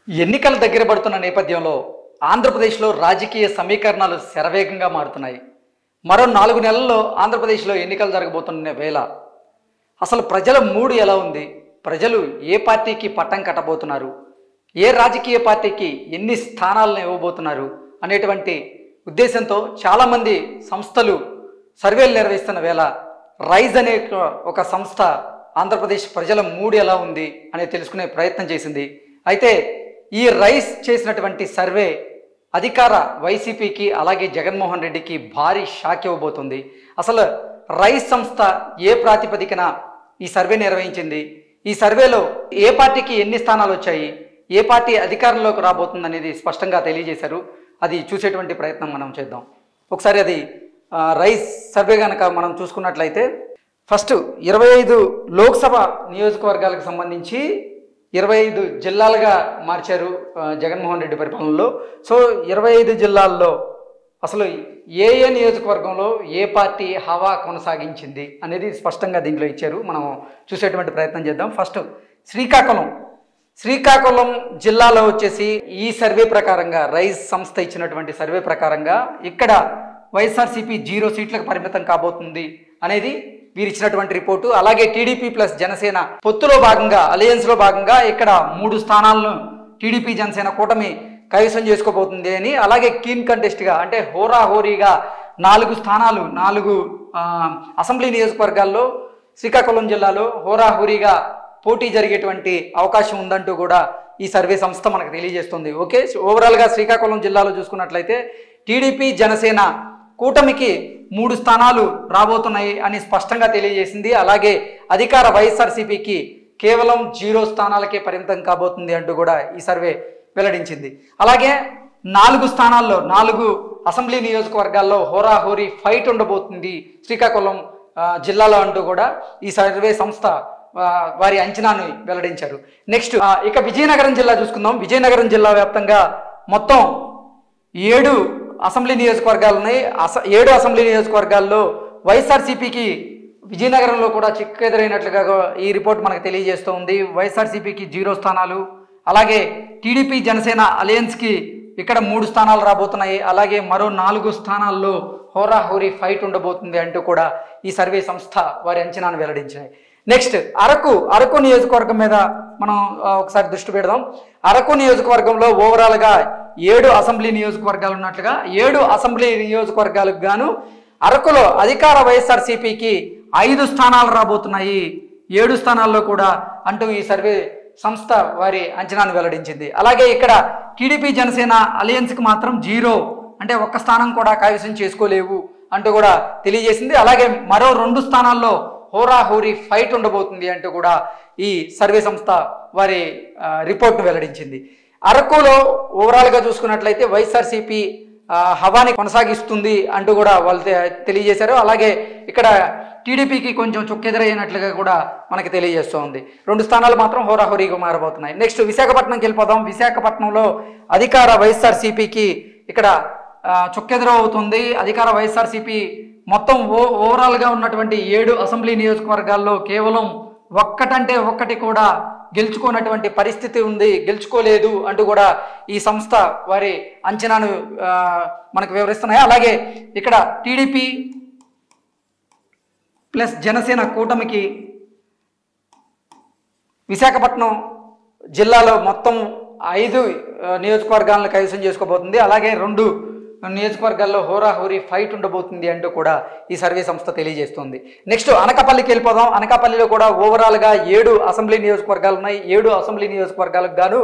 ఎన్నికల దగ్గర పడుతున్న నేపథ్యంలో ఆంధ్రప్రదేశ్లో రాజకీయ సమీకరణాలు శరవేగంగా మారుతున్నాయి. మరో 4 నెలల్లో ఆంధ్రప్రదేశ్లో ఎన్నికలు జరగబోతున్న వేళ అసలు ప్రజల మూడు ఎలా ఉంది? ప్రజలు ఏ పార్టీకి పట్టం కట్టబోతున్నారు? ఏ రాజకీయ పార్టీకి ఎన్ని స్థానాలను ఇవ్వబోతున్నారు అనేటువంటి ఉద్దేశంతో చాలామంది సంస్థలు సర్వేలు నిర్వహిస్తున్న వేళ రైజ్ అనే ఒక సంస్థ ఆంధ్రప్రదేశ్ ప్రజల మూడు ఎలా ఉంది అనేది తెలుసుకునే ప్రయత్నం చేసింది. అయితే ఈ రైస్ చేసినటువంటి సర్వే అధికార వైసీపీకి అలాగే జగన్మోహన్ రెడ్డికి భారీ షాక్ ఇవ్వబోతుంది. అసలు రైస్ సంస్థ ఏ ప్రాతిపదికన ఈ సర్వే నిర్వహించింది? ఈ సర్వేలో ఏ పార్టీకి ఎన్ని స్థానాలు వచ్చాయి? ఏ పార్టీ అధికారంలోకి రాబోతుంది అనేది స్పష్టంగా తెలియజేశారు. అది చూసేటువంటి ప్రయత్నం మనం చేద్దాం. ఒకసారి అది రైస్ సర్వే కనుక మనం చూసుకున్నట్లయితే ఫస్ట్ 25 లోక్సభ నియోజకవర్గాలకు సంబంధించి 25 జిల్లాలుగా మార్చారు జగన్మోహన్ రెడ్డి పరిపాలనలో. సో 25 జిల్లాల్లో అసలు ఏ నియోజకవర్గంలో ఏ పార్టీ హవా కొనసాగించింది అనేది స్పష్టంగా దీంట్లో ఇచ్చారు. మనం చూసేటువంటి ప్రయత్నం చేద్దాం. ఫస్ట్ శ్రీకాకుళం జిల్లాలో వచ్చేసి ఈ సర్వే ప్రకారంగా రైస్ సంస్థ ఇచ్చినటువంటి సర్వే ప్రకారంగా ఇక్కడ వైఎస్ఆర్సీపీ 0 సీట్లకు పరిమితం కాబోతుంది అనేది వీరు ఇచ్చినటువంటి రిపోర్టు. అలాగే టీడీపీ ప్లస్ జనసేన పొత్తులో భాగంగా అలయన్స్లో భాగంగా ఇక్కడ 3 స్థానాలను టీడీపీ జనసేన కూటమి కైవసం చేసుకోబోతుంది అని, అలాగే కీన్ కంటెస్ట్గా అంటే హోరాహోరీగా 4 స్థానాలు 4 అసెంబ్లీ నియోజకవర్గాల్లో శ్రీకాకుళం జిల్లాలో హోరాహోరీగా పోటీ జరిగేటువంటి అవకాశం ఉందంటూ కూడా ఈ సర్వే సంస్థ మనకు తెలియజేస్తుంది. ఓకే, ఓవరాల్గా శ్రీకాకుళం జిల్లాలో చూసుకున్నట్లయితే టీడీపీ జనసేన కూటమికి 3 స్థానాలు రాబోతున్నాయి అని స్పష్టంగా తెలియజేసింది. అలాగే అధికార వైఎస్ఆర్సీపీకి కేవలం 0 స్థానాలకే పరిమితం కాబోతుంది అంటూ కూడా ఈ సర్వే వెల్లడించింది. అలాగే 4 స్థానాల్లో 4 అసెంబ్లీ నియోజకవర్గాల్లో హోరాహోరీ ఫైట్ ఉండబోతుంది శ్రీకాకుళం జిల్లాలో అంటూ కూడా ఈ సర్వే సంస్థ వారి అంచనాను వెల్లడించారు. నెక్స్ట్ ఇక విజయనగరం జిల్లా చూసుకుందాం. విజయనగరం జిల్లా వ్యాప్తంగా మొత్తం 7 అసెంబ్లీ నియోజకవర్గాలు ఉన్నాయి. 7 అసెంబ్లీ నియోజకవర్గాల్లో వైఎస్ఆర్సీపీకి విజయనగరంలో కూడా చిక్కెదురైనట్లుగా ఈ రిపోర్ట్ మనకు తెలియజేస్తూ ఉంది. వైఎస్ఆర్సీపీకి 0 స్థానాలు, అలాగే టీడీపీ జనసేన అలయన్స్కి ఇక్కడ 3 స్థానాలు రాబోతున్నాయి. అలాగే మరో 4 స్థానాల్లో హోరాహోరీ ఫైట్ ఉండబోతుంది అంటూ కూడా ఈ సర్వే సంస్థ వారి అంచనాను వెల్లడించాయి. నెక్స్ట్ అరకు నియోజకవర్గం మీద మనం ఒకసారి దృష్టి పెడదాం. అరకు నియోజకవర్గంలో ఓవరాల్గా 7 అసెంబ్లీ నియోజకవర్గాలు ఉన్నట్లుగా 7 అసెంబ్లీ నియోజకవర్గాలకు గాను అరకులో అధికార వైఎస్ఆర్సీపీకి 5 స్థానాలు రాబోతున్నాయి. 7 స్థానాల్లో కూడా అంటూ ఈ సర్వే సంస్థ వారి అంచనాను వెల్లడించింది. అలాగే ఇక్కడ టీడీపీ జనసేన అలయన్స్కి మాత్రం 0 అంటే 1 స్థానం కూడా కైవసం చేసుకోలేవు అంటూ కూడా తెలియజేసింది. అలాగే మరో 2 స్థానాల్లో హోరాహోరీ ఫైట్ ఉండబోతుంది అంటూ కూడా ఈ సర్వే సంస్థ వారి రిపోర్ట్ను వెల్లడించింది. అరకులో ఓవరాల్గా చూసుకున్నట్లయితే వైఎస్ఆర్సీపీ హవాని కొనసాగిస్తుంది అంటూ కూడా వాళ్ళు తెలియజేశారు. అలాగే ఇక్కడ టీడీపీకి కొంచెం చుక్కెదురైనట్లుగా కూడా మనకి తెలియజేస్తూ ఉంది. 2 స్థానాలు మాత్రం హోరాహోరీగా మారబోతున్నాయి. నెక్స్ట్ విశాఖపట్నంకి వెళ్ళిపోదాం. విశాఖపట్నంలో అధికార వైఎస్ఆర్సీపీకి ఇక్కడ చుక్కెదురవుతుంది. అధికార వైఎస్ఆర్సీపీ మొత్తం ఓవరాల్గా ఉన్నటువంటి 7 అసెంబ్లీ నియోజకవర్గాల్లో కేవలం ఒక్కటి కూడా గెలుచుకోనటువంటి పరిస్థితి ఉంది, గెలుచుకోలేదు అంటూ కూడా ఈ సంస్థ వారి అంచనాను మనకు వివరిస్తున్నాయి. అలాగే ఇక్కడ టీడీపీ ప్లస్ జనసేన కూటమికి విశాఖపట్నం జిల్లాలో మొత్తం 5 నియోజకవర్గాలను కైవసం చేసుకోబోతుంది. అలాగే 2 నియోజకవర్గాల్లో హోరాహోరీ ఫైట్ ఉండబోతుంది అంటూ కూడా ఈ సర్వే సంస్థ తెలియజేస్తుంది. నెక్స్ట్ అనకాపల్లికి వెళ్ళిపోదాం. అనకాపల్లిలో కూడా ఓవరాల్గా 7 అసెంబ్లీ నియోజకవర్గాలు ఉన్నాయి. 7 అసెంబ్లీ నియోజకవర్గాలకు గాను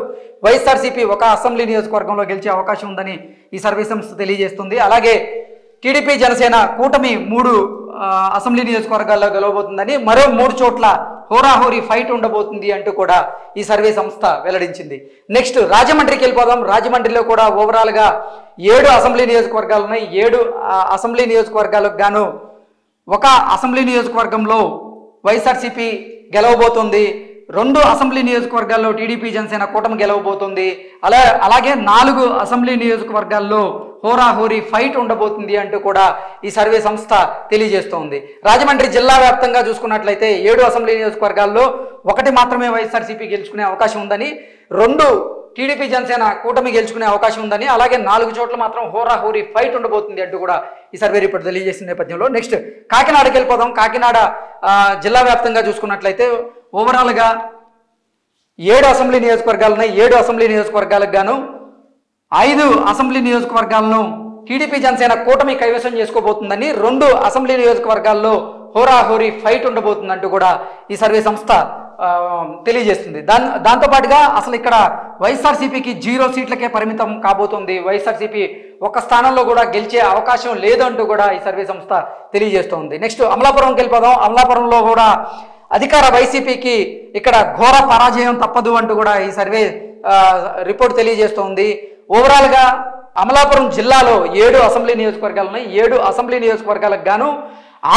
వైఎస్ఆర్సీపీ 1 అసెంబ్లీ నియోజకవర్గంలో గెలిచే అవకాశం ఉందని ఈ సర్వే సంస్థ తెలియజేస్తుంది. అలాగే టీడీపీ జనసేన కూటమి 3 అసెంబ్లీ నియోజకవర్గాల్లో గెలవబోతుందని, మరో 3 చోట్ల హోరాహోరీ ఫైట్ ఉండబోతుంది అంటూ కూడా ఈ సర్వే సంస్థ వెల్లడించింది. నెక్స్ట్ రాజమండ్రికి వెళ్ళిపోదాం. రాజమండ్రిలో కూడా ఓవరాల్గా 7 అసెంబ్లీ నియోజకవర్గాలు ఉన్నాయి. 7 అసెంబ్లీ నియోజకవర్గాలకు గాను 1 అసెంబ్లీ నియోజకవర్గంలో వైఎస్ఆర్సీపీ గెలవబోతుంది. 2 అసెంబ్లీ నియోజకవర్గాల్లో టీడీపీ జనసేన కూటమి గెలవబోతుంది. అలాగే 4 అసెంబ్లీ నియోజకవర్గాల్లో హోరాహోరీ ఫైట్ ఉండబోతుంది అంటూ కూడా ఈ సర్వే సంస్థ తెలియజేస్తోంది. రాజమండ్రి జిల్లా వ్యాప్తంగా చూసుకున్నట్లయితే 7 అసెంబ్లీ నియోజకవర్గాల్లో 1 మాత్రమే వైఎస్ఆర్సీపీ గెలుచుకునే అవకాశం ఉందని, 2 టీడీపీ జనసేన కూటమి గెలుచుకునే అవకాశం ఉందని, అలాగే 4 చోట్ల మాత్రం హోరాహోరీ ఫైట్ ఉండబోతుంది అంటూ కూడా ఈ సర్వే రిపోర్ట్ తెలియజేసిన నేపథ్యంలో నెక్స్ట్ కాకినాడకి వెళ్ళిపోదాం. కాకినాడ జిల్లా వ్యాప్తంగా చూసుకున్నట్లయితే ఓవరాల్గా 7 అసెంబ్లీ నియోజకవర్గాలు ఉన్నాయి. 7 అసెంబ్లీ నియోజకవర్గాలకు గాను 5 అసెంబ్లీ నియోజకవర్గాలను టీడీపీ జనసేన కూటమి కైవసం చేసుకోబోతుందని, 2 అసెంబ్లీ నియోజకవర్గాల్లో హోరాహోరీ ఫైట్ ఉండబోతుందంటూ కూడా ఈ సర్వే సంస్థ తెలియజేస్తుంది. దాంతోపాటుగా అసలు ఇక్కడ వైఎస్ఆర్సీపీకి 0 సీట్లకే పరిమితం కాబోతుంది. వైఎస్ఆర్సీపీ 1 స్థానంలో కూడా గెలిచే అవకాశం లేదంటూ కూడా ఈ సర్వే సంస్థ తెలియజేస్తోంది. నెక్స్ట్ అమలాపురంకి వెళ్ళిపోదాం. అమలాపురంలో కూడా అధికార వైసీపీకి ఇక్కడ ఘోర పరాజయం తప్పదు అంటూ కూడా ఈ సర్వే రిపోర్ట్ తెలియజేస్తోంది. ఓవరాల్గా అమలాపురం జిల్లాలో 7 అసెంబ్లీ నియోజకవర్గాలు ఉన్నాయి. 7 అసెంబ్లీ నియోజకవర్గాలకు గాను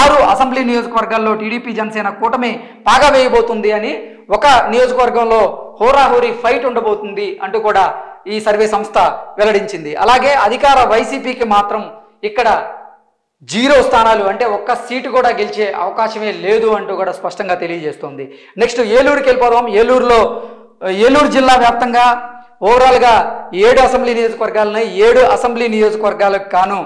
6 అసెంబ్లీ నియోజకవర్గాల్లో టీడీపీ జనసేన కూటమి పాగా వేయబోతుంది అని, 1 నియోజకవర్గంలో హోరాహోరీ ఫైట్ ఉండబోతుంది అంటూ కూడా ఈ సర్వే సంస్థ వెల్లడించింది. అలాగే అధికార వైసీపీకి మాత్రం ఇక్కడ 0 స్థానాలు, అంటే 1 సీటు కూడా గెలిచే అవకాశమే లేదు అంటూ కూడా స్పష్టంగా తెలియజేస్తోంది. నెక్స్ట్ ఏలూరుకి వెళ్ళిపోదాం. ఏలూరు జిల్లా వ్యాప్తంగా ఓవరాల్గా 7 అసెంబ్లీ నియోజకవర్గాలున్నాయి. 7 అసెంబ్లీ నియోజకవర్గాలకు గాను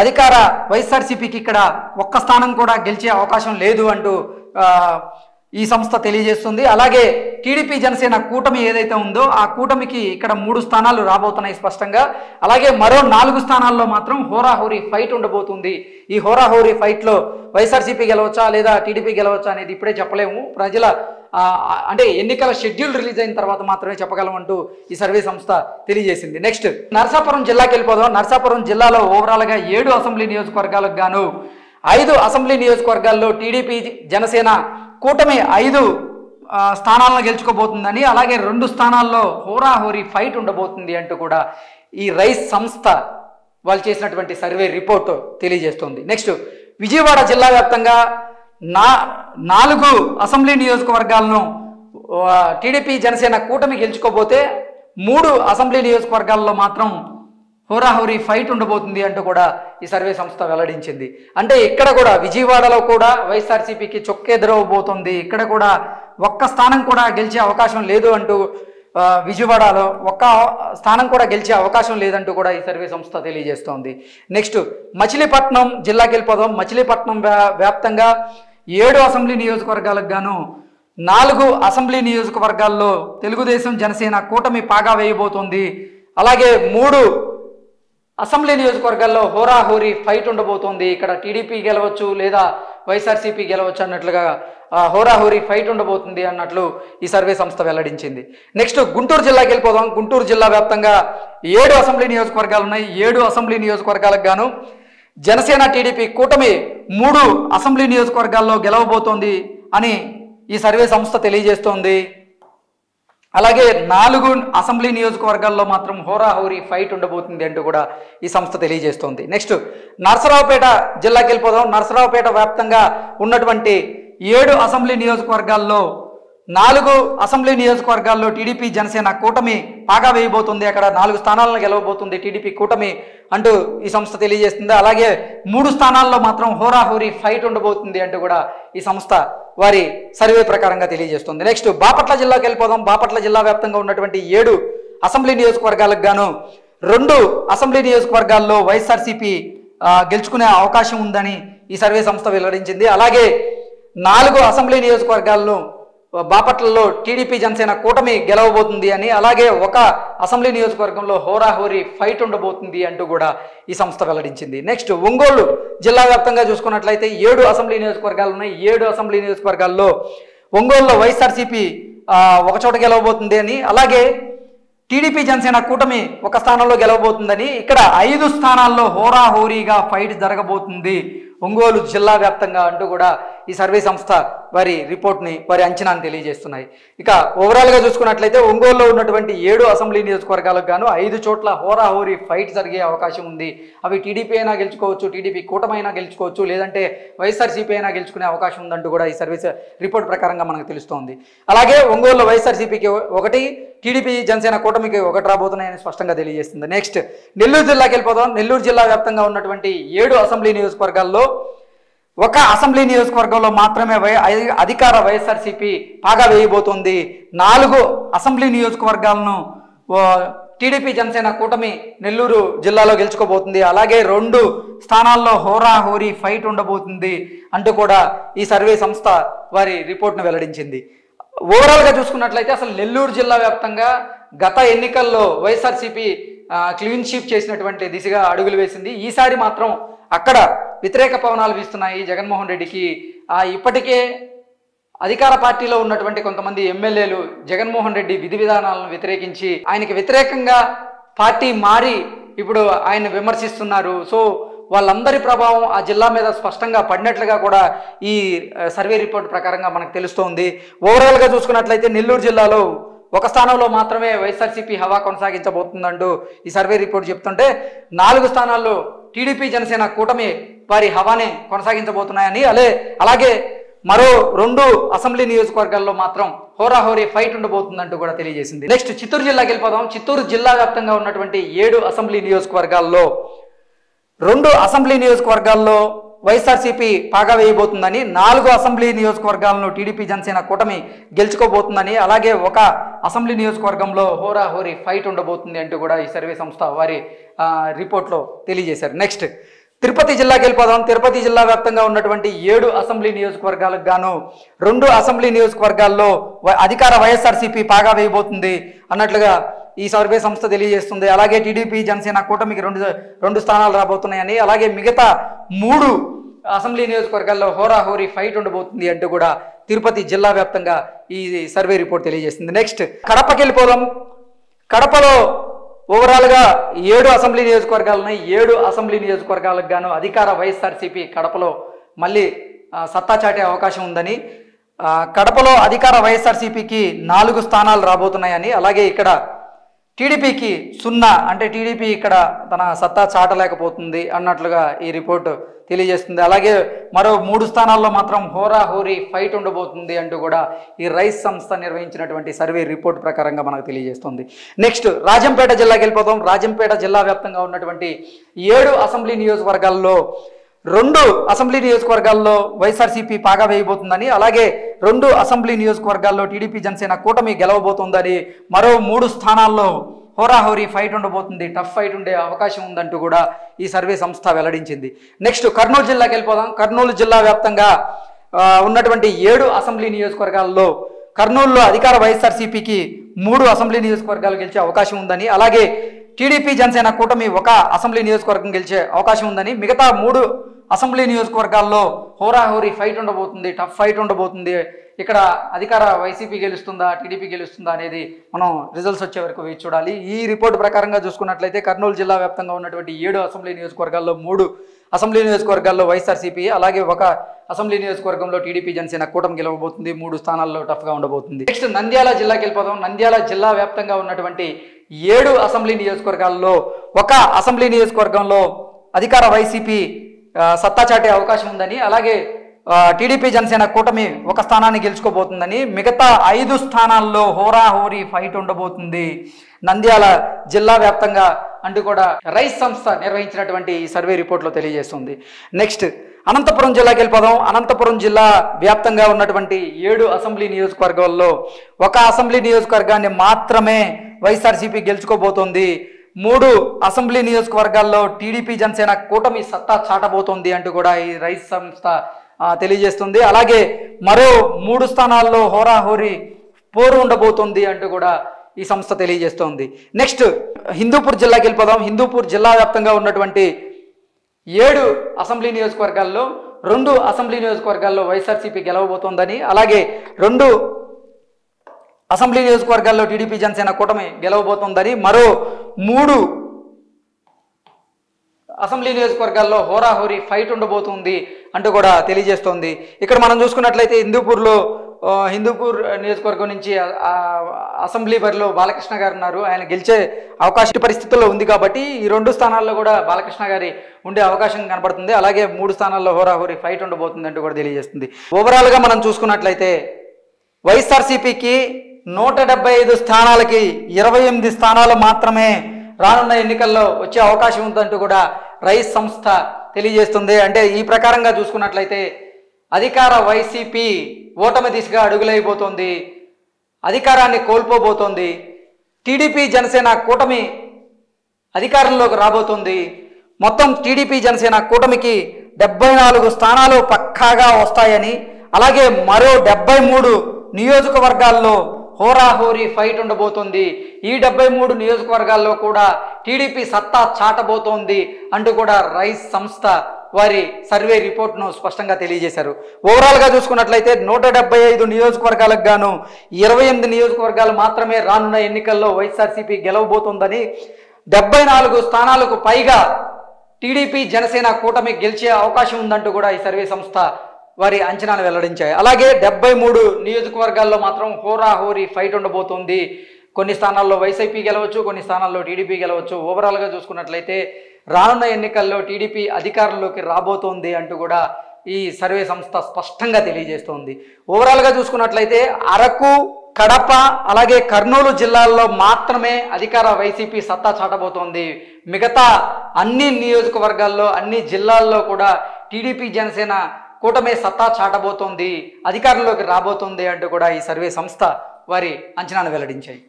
అధికార వైఎస్ఆర్సీపీకి ఇక్కడ 1 స్థానం కూడా గెలిచే అవకాశం లేదు అంటూ ఈ సంస్థ తెలియజేస్తుంది. అలాగే టీడీపీ జనసేన కూటమి ఏదైతే ఉందో ఆ కూటమికి ఇక్కడ 3 స్థానాలు రాబోతున్నాయి స్పష్టంగా. అలాగే మరో 4 స్థానాల్లో మాత్రం హోరాహోరీ ఫైట్ ఉండబోతుంది. ఈ హోరాహోరీ ఫైట్లో వైఎస్ఆర్సీపీ గెలవచ్చా లేదా టీడీపీ గెలవచ్చా అనేది ఇప్పుడే చెప్పలేము. ప్రజల అంటే ఎన్నికల షెడ్యూల్ రిలీజ్ అయిన తర్వాత మాత్రమే చెప్పగలం అంటూ ఈ సర్వే సంస్థ తెలియజేసింది. నెక్స్ట్ నరసాపురం జిల్లాకి వెళ్ళిపోదాం. నరసాపురం జిల్లాలో ఓవరాల్గా 7 అసెంబ్లీ నియోజకవర్గాలకు గాను 5 అసెంబ్లీ నియోజకవర్గాల్లో టీడీపీ జనసేన కూటమి 5 స్థానాలను గెలుచుకోబోతుందని, అలాగే 2 స్థానాల్లో హోరాహోరీ ఫైట్ ఉండబోతుంది అంటూ కూడా ఈ రైస్ సంస్థ వాళ్ళు చేసినటువంటి సర్వే రిపోర్ట్ తెలియజేస్తుంది. నెక్స్ట్ విజయవాడ జిల్లా వ్యాప్తంగా 4 అసెంబ్లీ నియోజకవర్గాలను టీడీపీ జనసేన కూటమి గెలుచుకోబోతే 3 అసెంబ్లీ నియోజకవర్గాల్లో మాత్రం హోరాహోరీ ఫైట్ ఉండబోతుంది అంటూ కూడా ఈ సర్వే సంస్థ వెల్లడించింది. అంటే ఇక్కడ కూడా విజయవాడలో కూడా వైఎస్ఆర్సీపీకి చొక్కెదురవబోతుంది. ఇక్కడ కూడా 1 స్థానం కూడా గెలిచే అవకాశం లేదు అంటూ, విజయవాడలో 1 స్థానం కూడా గెలిచే అవకాశం లేదంటూ కూడా ఈ సర్వే సంస్థ తెలియజేస్తోంది. నెక్స్ట్ మచిలీపట్నం జిల్లాకి వెళ్ళిపోదాం. మచిలీపట్నం వ్యాప్తంగా 7 అసెంబ్లీ నియోజకవర్గాలకు గాను 4 అసెంబ్లీ నియోజకవర్గాల్లో తెలుగుదేశం జనసేన కూటమి పాగా వేయబోతోంది. అలాగే 3 అసెంబ్లీ నియోజకవర్గాల్లో హోరాహోరీ ఫైట్ ఉండబోతోంది. ఇక్కడ టీడీపీ గెలవచ్చు లేదా వైఎస్ఆర్సీపీ గెలవచ్చు అన్నట్లుగా హోరాహోరీ ఫైట్ ఉండబోతుంది అన్నట్లు ఈ సర్వే సంస్థ వెల్లడించింది. నెక్స్ట్ గుంటూరు జిల్లాకి వెళ్ళిపోదాం. గుంటూరు జిల్లా వ్యాప్తంగా 7 అసెంబ్లీ నియోజకవర్గాలు ఉన్నాయి. 7 అసెంబ్లీ నియోజకవర్గాలకు గాను జనసేన టీడీపీ కూటమి 3 అసెంబ్లీ నియోజకవర్గాల్లో గెలవబోతోంది అని ఈ సర్వే సంస్థ తెలియజేస్తోంది. అలాగే 4 అసెంబ్లీ నియోజకవర్గాల్లో మాత్రం హోరాహోరీ ఫైట్ ఉండబోతుంది అంటూ కూడా ఈ సంస్థ తెలియజేస్తోంది. నెక్స్ట్ నరసరావుపేట జిల్లాకి వెళ్ళిపోదాం. నరసరావుపేట వ్యాప్తంగా ఉన్నటువంటి 7 అసెంబ్లీ నియోజకవర్గాల్లో 4 అసెంబ్లీ నియోజకవర్గాల్లో టీడీపీ జనసేన కూటమి పాగా వేయబోతుంది. అక్కడ 4 స్థానాలను గెలవబోతుంది టీడీపీ కూటమి అంటూ ఈ సంస్థ తెలియజేస్తుంది. అలాగే 3 స్థానాల్లో మాత్రం హోరాహోరీ ఫైట్ ఉండబోతుంది అంటూ కూడా ఈ సంస్థ వారి సర్వే ప్రకారంగా తెలియజేస్తుంది. నెక్స్ట్ బాపట్ల జిల్లాకి వెళ్ళిపోదాం. బాపట్ల జిల్లా వ్యాప్తంగా ఉన్నటువంటి 7 అసెంబ్లీ నియోజకవర్గాలకు గాను 2 అసెంబ్లీ నియోజకవర్గాల్లో వైఎస్ఆర్సీపీ గెలుచుకునే అవకాశం ఉందని ఈ సర్వే సంస్థ వెల్లడించింది. అలాగే 4 అసెంబ్లీ నియోజకవర్గాలను బాపట్లలో టీడీపీ జనసేన కూటమి గెలవబోతుంది అని, అలాగే 1 అసెంబ్లీ నియోజకవర్గంలో హోరాహోరీ ఫైట్ ఉండబోతుంది అంటూ కూడా ఈ సంస్థ వెల్లడించింది. నెక్స్ట్ ఒంగోలు జిల్లా వ్యాప్తంగా చూసుకున్నట్లయితే 7 అసెంబ్లీ నియోజకవర్గాలు ఉన్నాయి. 7 అసెంబ్లీ నియోజకవర్గాల్లో ఒంగోలులో వైఎస్ఆర్సీపీ 1 చోట గెలవబోతుంది అని, అలాగే టీడీపీ జనసేన కూటమి 1 స్థానంలో గెలవబోతుందని, ఇక్కడ 5 స్థానాల్లో హోరాహోరీగా ఫైట్ జరగబోతుంది. ఒంగోలు జిల్లా వ్యాప్తంగా అంటూ కూడా ఈ సర్వే సంస్థ వారి రిపోర్ట్ని వారి అంచనాను తెలియజేస్తున్నాయి. ఇక ఓవరాల్గా చూసుకున్నట్లయితే ఒంగోలులో ఉన్నటువంటి 7 అసెంబ్లీ నియోజకవర్గాలకు గాను 5 చోట్ల హోరాహోరీ ఫైట్ జరిగే అవకాశం ఉంది. అవి టీడీపీ అయినా గెలుచుకోవచ్చు, టీడీపీ కూటమి అయినా గెలుచుకోవచ్చు, లేదంటే వైఎస్ఆర్సీపీ అయినా గెలుచుకునే అవకాశం ఉందంటూ కూడా ఈ సర్వీస్ రిపోర్ట్ ప్రకారంగా మనకు తెలుస్తోంది. అలాగే ఒంగోలులో వైఎస్ఆర్సీపీకి 1, టీడీపీ జనసేన కూటమికి 1 రాబోతున్నాయని స్పష్టంగా తెలియజేస్తుంది. నెక్స్ట్ నెల్లూరు జిల్లాకి వెళ్ళిపోదాం. నెల్లూరు జిల్లా వ్యాప్తంగా ఉన్నటువంటి 7 అసెంబ్లీ నియోజకవర్గాల్లో 1 అసెంబ్లీ నియోజకవర్గంలో మాత్రమే అధికార వైఎస్ఆర్సీపీ పాగా వేయబోతోంది. 4 అసెంబ్లీ నియోజకవర్గాలను టీడీపీ జనసేన కూటమి నెల్లూరు జిల్లాలో గెలుచుకోబోతుంది. అలాగే 2 స్థానాల్లో హోరాహోరీ ఫైట్ ఉండబోతుంది అంటూ కూడా ఈ సర్వే సంస్థ వారి రిపోర్ట్ను వెల్లడించింది. ఓవరాల్గా చూసుకున్నట్లయితే అసలు నెల్లూరు జిల్లా వ్యాప్తంగా గత ఎన్నికల్లో వైఎస్ఆర్సీపీ క్లీన్ షీప్ చేసినటువంటి దిశగా అడుగులు వేసింది. ఈసారి మాత్రం అక్కడ వ్యతిరేక పవనాలు వీస్తున్నాయి జగన్మోహన్ రెడ్డికి. ఇప్పటికే అధికార పార్టీలో ఉన్నటువంటి కొంతమంది ఎమ్మెల్యేలు జగన్మోహన్ రెడ్డి విధి విధానాలను వ్యతిరేకించి ఆయనకి వ్యతిరేకంగా పార్టీ మారి ఇప్పుడు ఆయన విమర్శిస్తున్నారు. సో వాళ్ళందరి ప్రభావం ఆ జిల్లా మీద స్పష్టంగా పడినట్లుగా కూడా ఈ సర్వే రిపోర్ట్ ప్రకారంగా మనకు తెలుస్తోంది. ఓవరాల్గా చూసుకున్నట్లయితే నెల్లూరు జిల్లాలో 1 స్థానంలో మాత్రమే వైఎస్ఆర్సీపీ హవా కొనసాగించబోతుందంటూ ఈ సర్వే రిపోర్ట్ చెప్తుంటే 4 స్థానాల్లో టీడీపీ జనసేన కూటమి వారి హవానే కొనసాగించబోతున్నాయని, అలాగే మరో 2 అసెంబ్లీ నియోజకవర్గాల్లో మాత్రం హోరాహోరీ ఫైట్ ఉండబోతుందంటూ కూడా తెలియజేసింది. నెక్స్ట్ చిత్తూరు జిల్లాకి వెళ్ళిపోదాం. చిత్తూరు జిల్లా వ్యాప్తంగా ఉన్నటువంటి 7 అసెంబ్లీ నియోజకవర్గాల్లో 2 అసెంబ్లీ నియోజకవర్గాల్లో వైఎస్ఆర్సీపీ పాగా వేయబోతుందని, 4 అసెంబ్లీ నియోజకవర్గాలను టీడీపీ జనసేన కూటమి గెలుచుకోబోతుందని, అలాగే 1 అసెంబ్లీ నియోజకవర్గంలో హోరాహోరీ ఫైట్ ఉండబోతుంది అంటూ కూడా ఈ సర్వే సంస్థ వారి రిపోర్ట్లో తెలియజేశారు. నెక్స్ట్ తిరుపతి జిల్లాకి వెళ్ళిపోదాం. తిరుపతి జిల్లా వ్యాప్తంగా ఉన్నటువంటి 7 అసెంబ్లీ నియోజకవర్గాలకు గాను 2 అసెంబ్లీ నియోజకవర్గాల్లో అధికార వైఎస్ఆర్సీపీ పాగా వేయబోతుంది అన్నట్లుగా ఈ సర్వే సంస్థ తెలియజేస్తుంది. అలాగే టీడీపీ జనసేన కూటమికి 2 స్థానాలు రాబోతున్నాయని, అలాగే మిగతా 3 అసెంబ్లీ నియోజకవర్గాల్లో హోరాహోరీ ఫైట్ ఉండబోతుంది అంటూ కూడా తిరుపతి జిల్లా వ్యాప్తంగా ఈ సర్వే రిపోర్ట్ తెలియజేస్తుంది. నెక్స్ట్ కడపకి వెళ్ళిపోదాం. కడపలో ఓవరాల్గా 7 అసెంబ్లీ నియోజకవర్గాలున్నాయి. 7 అసెంబ్లీ నియోజకవర్గాలకు గాను అధికార వైఎస్ఆర్సీపీ కడపలో మళ్ళీ సత్తా చాటే అవకాశం ఉందని, కడపలో అధికార వైఎస్ఆర్సీపీకి 4 స్థానాలు రాబోతున్నాయని, అలాగే ఇక్కడ టీడీపీకి 0, అంటే టీడీపీ ఇక్కడ తన సత్తా చాటలేకపోతుంది అన్నట్లుగా ఈ రిపోర్టు తెలియజేస్తుంది. అలాగే మరో 3 స్థానాల్లో మాత్రం హోరాహోరీ ఫైట్ ఉండబోతుంది అంటూ కూడా ఈ రైస్ సంస్థ నిర్వహించినటువంటి సర్వే రిపోర్ట్ ప్రకారంగా మనకు తెలియజేస్తుంది. నెక్స్ట్ రాజంపేట జిల్లాకి వెళ్ళిపోతాం. రాజంపేట జిల్లా వ్యాప్తంగా ఉన్నటువంటి 7 అసెంబ్లీ నియోజకవర్గాల్లో 2 అసెంబ్లీ నియోజకవర్గాల్లో వైఎస్ఆర్సీపీ పాగా వేయబోతుందని, అలాగే 2 అసెంబ్లీ నియోజకవర్గాల్లో టీడీపీ జనసేన కూటమి గెలవబోతుందని, మరో 3 స్థానాల్లో హోరాహోరీ ఫైట్ ఉండబోతుంది, టఫ్ ఫైట్ ఉండే అవకాశం ఉందంటూ కూడా ఈ సర్వే సంస్థ వెల్లడించింది. నెక్స్ట్ కర్నూలు జిల్లాకి వెళ్ళిపోదాం. కర్నూలు జిల్లా వ్యాప్తంగా ఉన్నటువంటి 7 అసెంబ్లీ నియోజకవర్గాల్లో కర్నూలులో అధికార వైఎస్ఆర్సీపీకి 3 అసెంబ్లీ నియోజకవర్గాలు గెలిచే అవకాశం ఉందని, అలాగే టీడీపీ జనసేన కూటమి 1 అసెంబ్లీ నియోజకవర్గం గెలిచే అవకాశం ఉందని, మిగతా 3 అసెంబ్లీ నియోజకవర్గాల్లో హోరాహోరీ ఫైట్ ఉండబోతుంది, టఫ్ ఫైట్ ఉండబోతుంది. ఇక్కడ అధికార వైసీపీ గెలుస్తుందా, టీడీపీ గెలుస్తుందా అనేది మనం రిజల్ట్స్ వచ్చే వరకు వేచి చూడాలి. ఈ రిపోర్ట్ ప్రకారంగా చూసుకున్నట్లయితే కర్నూలు జిల్లా వ్యాప్తంగా ఉన్నటువంటి 7 అసెంబ్లీ నియోజకవర్గాల్లో 3 అసెంబ్లీ నియోజకవర్గాల్లో వైఎస్ఆర్సీపీ, అలాగే 1 అసెంబ్లీ నియోజకవర్గంలో టీడీపీ జనసేన కూటమి గెలవబోతుంది. 3 స్థానాల్లో టఫ్గా ఉండబోతుంది. నెక్స్ట్ నంద్యాల జిల్లాకి వెళ్ళిపోదాం. నంద్యాల జిల్లా వ్యాప్తంగా ఉన్నటువంటి 7 అసెంబ్లీ నియోజకవర్గాల్లో 1 అసెంబ్లీ నియోజకవర్గంలో అధికార వైసీపీ సత్తా చాటే అవకాశం ఉందని, అలాగే టీడీపీ జనసేన కూటమి 1 స్థానాన్ని గెలుచుకోబోతుందని, మిగతా 5 స్థానాల్లో హోరాహోరీ ఫైట్ ఉండబోతుంది నంద్యాల జిల్లా వ్యాప్తంగా అంటూ కూడా రైస్ సంస్థ నిర్వహించినటువంటి ఈ సర్వే రిపోర్ట్లో తెలియజేస్తుంది. నెక్స్ట్ అనంతపురం జిల్లాకి వెళ్ళిపోదాం. అనంతపురం జిల్లా వ్యాప్తంగా ఉన్నటువంటి 7 అసెంబ్లీ నియోజకవర్గాల్లో 1 అసెంబ్లీ నియోజకవర్గాన్ని మాత్రమే వైఎస్ఆర్సీపీ గెలుచుకోబోతోంది. 3 అసెంబ్లీ నియోజకవర్గాల్లో టీడీపీ జనసేన కూటమి సత్తా చాటబోతోంది అంటూ కూడా ఈ రైస్ సంస్థ తెలియజేస్తుంది. అలాగే మరో 3 స్థానాల్లో హోరాహోరీ పోరు ఉండబోతుంది అంటూ కూడా ఈ సంస్థ తెలియజేస్తోంది. నెక్స్ట్ హిందూపూర్ జిల్లాకి వెళ్ళిపోదాం. హిందూపూర్ జిల్లా వ్యాప్తంగా ఉన్నటువంటి 7 అసెంబ్లీ నియోజకవర్గాల్లో 2 అసెంబ్లీ నియోజకవర్గాల్లో వైఎస్ఆర్సీపీ గెలవబోతోందని, అలాగే 2 అసెంబ్లీ నియోజకవర్గాల్లో టీడీపీ జనసేన కూటమి గెలవబోతోందని, మరో 3 అసెంబ్లీ నియోజకవర్గాల్లో హోరాహోరీ ఫైట్ ఉండబోతుంది అంటూ కూడా తెలియజేస్తోంది. ఇక్కడ మనం చూసుకున్నట్లయితే హిందూపూర్ నియోజకవర్గం నుంచి అసెంబ్లీ బరిలో బాలకృష్ణ గారు ఉన్నారు. ఆయన గెలిచే అవకాశం పరిస్థితుల్లో ఉంది కాబట్టి ఈ 2 స్థానాల్లో కూడా బాలకృష్ణ గారి ఉండే అవకాశం కనబడుతుంది. అలాగే 3 స్థానాల్లో హోరాహోరీ ఫైట్ ఉండబోతుంది అంటూ కూడా తెలియజేస్తుంది. ఓవరాల్గా మనం చూసుకున్నట్లయితే వైఎస్ఆర్సీపీకి 175 స్థానాలకి 28 స్థానాలు మాత్రమే రానున్న ఎన్నికల్లో వచ్చే అవకాశం ఉందంటూ కూడా రైస్ సంస్థ తెలియజేస్తుంది. అంటే ఈ ప్రకారంగా చూసుకున్నట్లయితే అధికార వైసీపీ ఓటమి దిశగా అడుగులైపోతుంది, అధికారాన్ని కోల్పోబోతోంది. టీడీపీ జనసేన కూటమి అధికారంలోకి రాబోతుంది. మొత్తం టీడీపీ జనసేన కూటమికి 74 స్థానాలు పక్కాగా వస్తాయని, అలాగే మరో 73 నియోజకవర్గాల్లో హోరాహోరీ ఫైట్ ఉండబోతుంది. ఈ 73 నియోజకవర్గాల్లో కూడా టీడీపీ సత్తా చాటబోతోంది అంటూ కూడా రైస్ సంస్థ వారి సర్వే రిపోర్ట్ను స్పష్టంగా తెలియజేశారు. ఓవరాల్గా చూసుకున్నట్లయితే 175 నియోజకవర్గాలకు గాను 28 నియోజకవర్గాలు మాత్రమే రానున్న ఎన్నికల్లో వైఎస్ఆర్సీపీ గెలవబోతోందని, 74 స్థానాలకు పైగా టీడీపీ జనసేన కూటమి గెలిచే అవకాశం ఉందంటూ కూడా ఈ సర్వే సంస్థ వారి అంచనాలు వెల్లడించాయి. అలాగే 73 నియోజకవర్గాల్లో మాత్రం హోరాహోరీ ఫైట్ ఉండబోతోంది. కొన్ని స్థానాల్లో వైసీపీ గెలవచ్చు, కొన్ని స్థానాల్లో టీడీపీ గెలవచ్చు. ఓవరాల్గా చూసుకున్నట్లయితే రానున్న ఎన్నికల్లో టీడీపీ అధికారంలోకి రాబోతోంది అంటూ కూడా ఈ సర్వే సంస్థ స్పష్టంగా తెలియజేస్తోంది. ఓవరాల్గా చూసుకున్నట్లయితే అరకు, కడప, అలాగే కర్నూలు జిల్లాల్లో మాత్రమే అధికార వైసీపీ సత్తా చాటబోతోంది. మిగతా అన్ని నియోజకవర్గాల్లో, అన్ని జిల్లాల్లో కూడా టీడీపీ జనసేన కూటమి సత్తా చాటబోతోంది, అధికారంలోకి రాబోతోంది అంటూ కూడా ఈ సర్వే సంస్థ వారి అంచనాలు వెల్లడించాయి.